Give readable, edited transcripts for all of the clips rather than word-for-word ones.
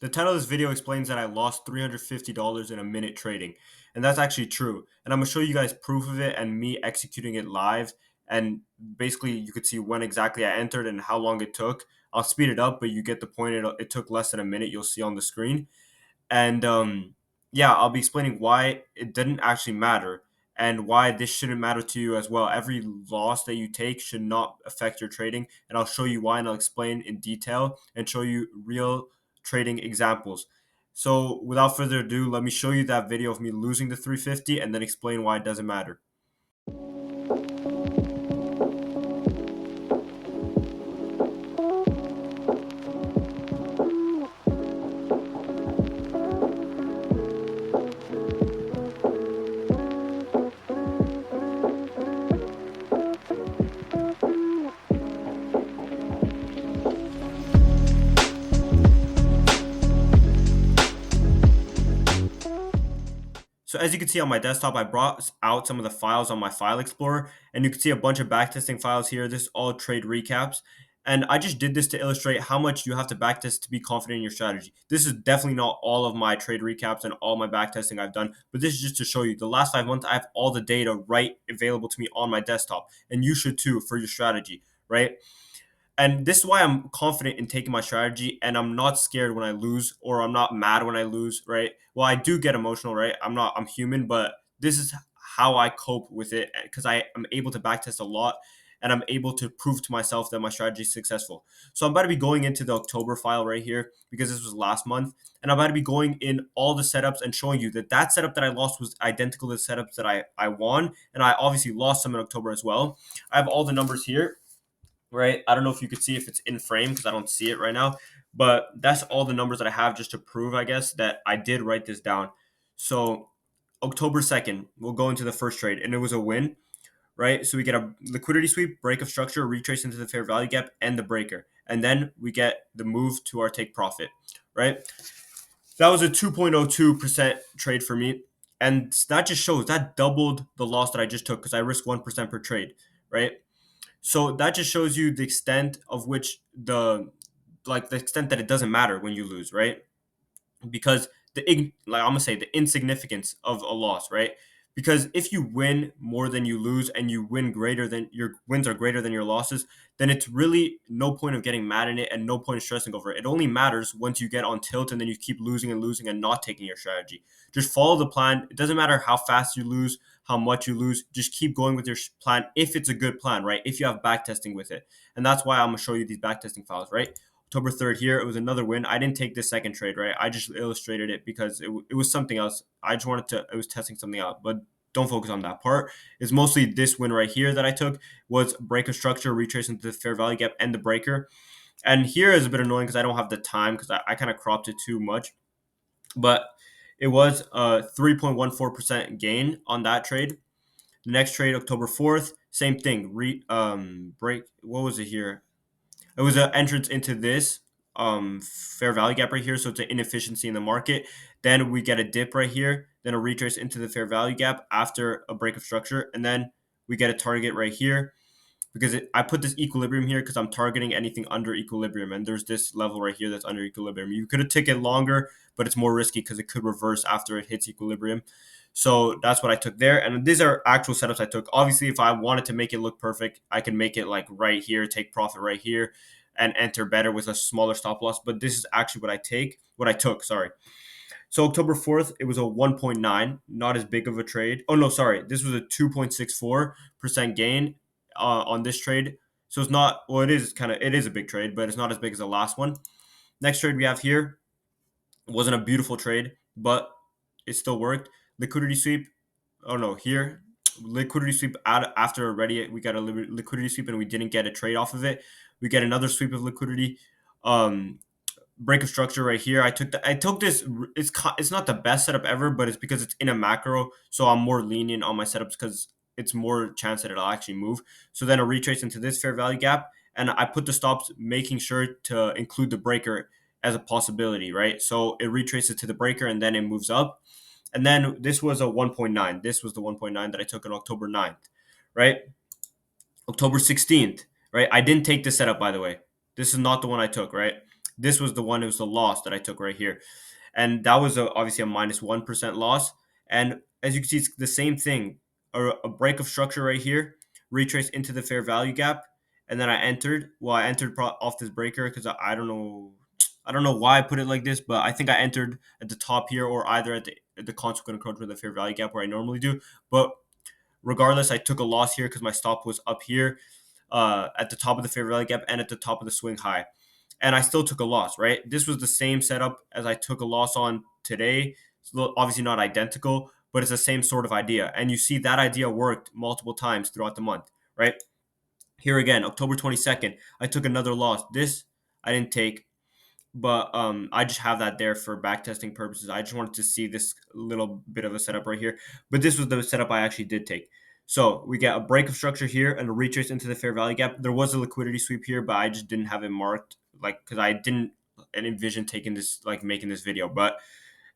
The title of this video explains that I lost $350 in a minute trading, and that's actually true. And I'm gonna show you guys proof of it and me executing it live. And basically, you could see when exactly I entered and how long it took. I'll speed it up, but you get the point. It took less than a minute. You'll see on the screen. And yeah, I'll be explaining why it didn't actually matter and why this shouldn't matter to you as well. Every loss that you take should not affect your trading. And I'll show you why, and I'll explain in detail and show you real trading examples. So without further ado, let me show you that video of me losing the 350 and then explain why it doesn't matter. So as you can see on my desktop, I brought out some of the files on my file explorer, and you can see a bunch of backtesting files here. This is all trade recaps. And I just did this to illustrate how much you have to backtest to be confident in your strategy. This is definitely not all of my trade recaps and all my backtesting I've done, but this is just to show you the last 5 months, I have all the data right available to me on my desktop. And you should too for your strategy, right? And this is why I'm confident in taking my strategy, and I'm not scared when I lose, or I'm not mad when I lose, right? Well, I do get emotional, right? I'm human, but this is how I cope with it because I am able to backtest a lot, and I'm able to prove to myself that my strategy is successful. So I'm about to be going into the October file right here because this was last month, and I'm about to be going in all the setups and showing you that that setup that I lost was identical to the setups that I won, and I obviously lost some in October as well. I have all the numbers here, right? I don't know if you could see if it's in frame because I don't see it right now, but that's all the numbers that I have just to prove, I guess, that I did write this down. So October 2nd, we'll go into the first trade, and it was a win, right? So we get a liquidity sweep, break of structure, retrace into the fair value gap, and the breaker. And then we get the move to our take profit, right? That was a 2.02% trade for me. And that just shows that doubled the loss that I just took because I risked 1% per trade, right? So that just shows you the extent of which the extent that it doesn't matter when you lose, right? Because I'm gonna say the insignificance of a loss, right? Because if you win more than you lose and you win greater than your wins are greater than your losses, then it's really no point of getting mad in it and no point of stressing over it. It only matters once you get on tilt and then you keep losing and losing and not taking your strategy. Just follow the plan. It doesn't matter how fast you lose, how much you lose. Just keep going with your plan if it's a good plan, right? If you have backtesting with it. And that's why I'm gonna show you these backtesting files, right? October 3rd here, it was another win. I didn't take this second trade, right? I just illustrated it because it was something else. I just wanted to, it was testing something out, but don't focus on that part. It's mostly this win right here that I took was break of structure, retrace into the fair value gap, and the breaker. And here is a bit annoying because I don't have the time because I kind of cropped it too much. But it was a 3.14% gain on that trade. The next trade, October 4th, same thing. Break, what was it here? It was an entrance into this fair value gap right here, so it's an inefficiency in the market. Then we get a dip right here, then a retrace into the fair value gap after a break of structure, and then we get a target right here because I put this equilibrium here because I'm targeting anything under equilibrium, and there's this level right here that's under equilibrium. You could have taken it longer, but it's more risky because it could reverse after it hits equilibrium. So that's what I took there. And these are actual setups I took. Obviously, if I wanted to make it look perfect, I can make it like right here, take profit right here, and enter better with a smaller stop loss. But this is actually what I took, sorry. So October 4th, it was a 1.9, not as big of a trade. Oh no, sorry. This was a 2.64% gain on this trade. So it's not, well, it is a big trade, but it's not as big as the last one. Next trade we have here wasn't a beautiful trade, but it still worked. Liquidity sweep. Oh no, here liquidity sweep out after already we got a liquidity sweep and we didn't get a trade off of it. We get another sweep of liquidity. Break of structure right here. I took this. It's not the best setup ever, but it's because it's in a macro, so I'm more lenient on my setups because it's more chance that it'll actually move. So then a retrace into this fair value gap, and I put the stops making sure to include the breaker as a possibility, right? So it retraces to the breaker and then it moves up. And then this was a 1.9. This was the 1.9 that I took on October 9th, right? October 16th, right? I didn't take this setup, by the way. This is not the one I took, right? This was the one, it was the loss that I took right here. And that was obviously a minus 1% loss. And as you can see, it's the same thing. A break of structure right here, retrace into the fair value gap, and then I entered. Well, I entered off this breaker because I don't know. I don't know why I put it like this, but I think I entered at the top here or either at the consequent approach with the fair value gap where I normally do. But regardless, I took a loss here because my stop was up here at the top of the fair value gap and at the top of the swing high. And I still took a loss, right? This was the same setup as I took a loss on today. It's obviously not identical, but it's the same sort of idea. And you see that idea worked multiple times throughout the month, right? Here again, October 22nd, I took another loss. This I didn't take, but I just have that there for backtesting purposes. I just wanted to see this little bit of a setup right here, but this was the setup I actually did take. So we get a break of structure here and a retrace into the fair value gap. There was a liquidity sweep here, but I just didn't have it marked, like, because I didn't envision taking this, like making this video. But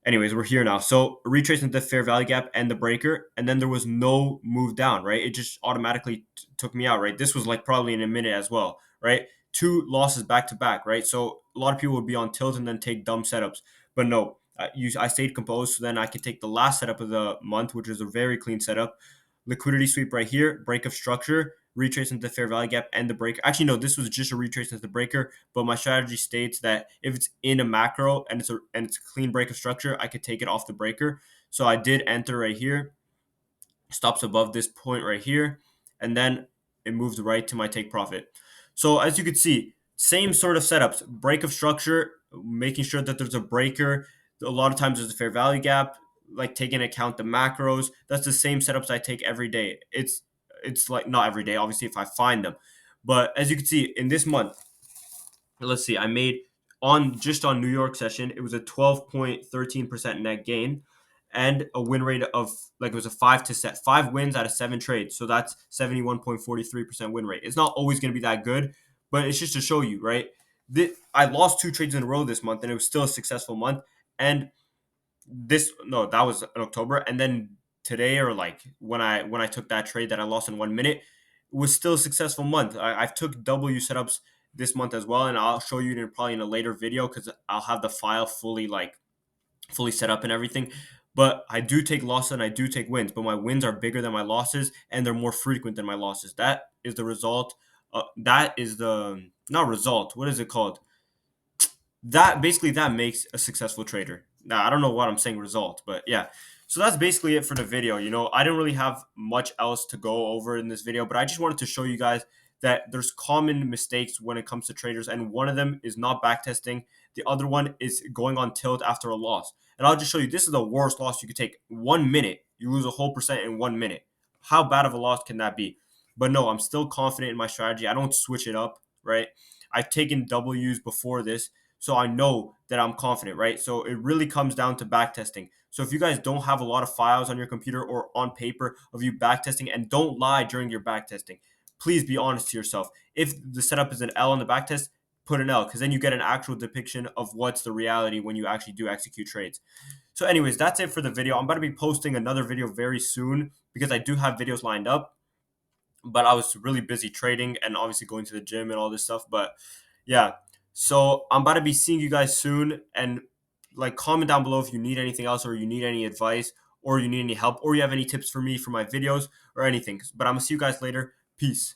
anyways, we're here now. So retracing the fair value gap and the breaker, and then there was no move down, right? It just automatically took me out, right? This was like probably in a minute as well, right? Two losses back to back, right? So a lot of people would be on tilt and then take dumb setups, but no, I stayed composed. So then I could take the last setup of the month, which is a very clean setup. Liquidity sweep right here, break of structure, retrace into the fair value gap and the breaker. Actually, no, this was just a retrace into the breaker, but my strategy states that if it's in a macro and it's a clean break of structure, I could take it off the breaker. So I did enter right here, stops above this point right here, and then it moved right to my take profit. So as you can see, same sort of setups, break of structure, making sure that there's a breaker. A lot of times there's a fair value gap, like taking into account the macros. That's the same setups I take every day. It's like not every day, obviously, if I find them. But as you can see, in this month, let's see, I made on just on New York session, it was a 12.13% net gain and a win rate of like it was a 5 wins out of 7 trades. So that's 71.43% win rate. It's not always going to be that good, but it's just to show you, right? I lost 2 trades in a row this month and it was still a successful month. And this no that was in October, and then today, or like when I took that trade that I lost in 1 minute, it was still a successful month. I've took W setups this month as well, and I'll show you probably in a later video because I'll have the file fully set up and everything. But I do take losses and I do take wins, but my wins are bigger than my losses and they're more frequent than my losses. That is the result. That is the not result. What is it called? That basically that makes a successful trader. Now, I don't know what I'm saying result, but yeah. So that's basically it for the video. I didn't really have much else to go over in this video, but I just wanted to show you guys that there's common mistakes when it comes to traders, and one of them is not backtesting. The other one is going on tilt after a loss. And I'll just show you, this is the worst loss you could take. 1 minute, you lose a whole percent in 1 minute. How bad of a loss can that be? But no, I'm still confident in my strategy. I don't switch it up, right? I've taken W's before this, so I know that I'm confident, right? So it really comes down to backtesting. So if you guys don't have a lot of files on your computer or on paper of you backtesting, and don't lie during your backtesting, please be honest to yourself. If the setup is an L on the backtest, put an L, because then you get an actual depiction of what's the reality when you actually do execute trades. So anyways, that's it for the video. I'm about to be posting another video very soon because I do have videos lined up, but I was really busy trading and obviously going to the gym and all this stuff. But yeah, so I'm about to be seeing you guys soon, and like comment down below if you need anything else or you need any advice or you need any help or you have any tips for me for my videos or anything. But I'm gonna see you guys later. Peace.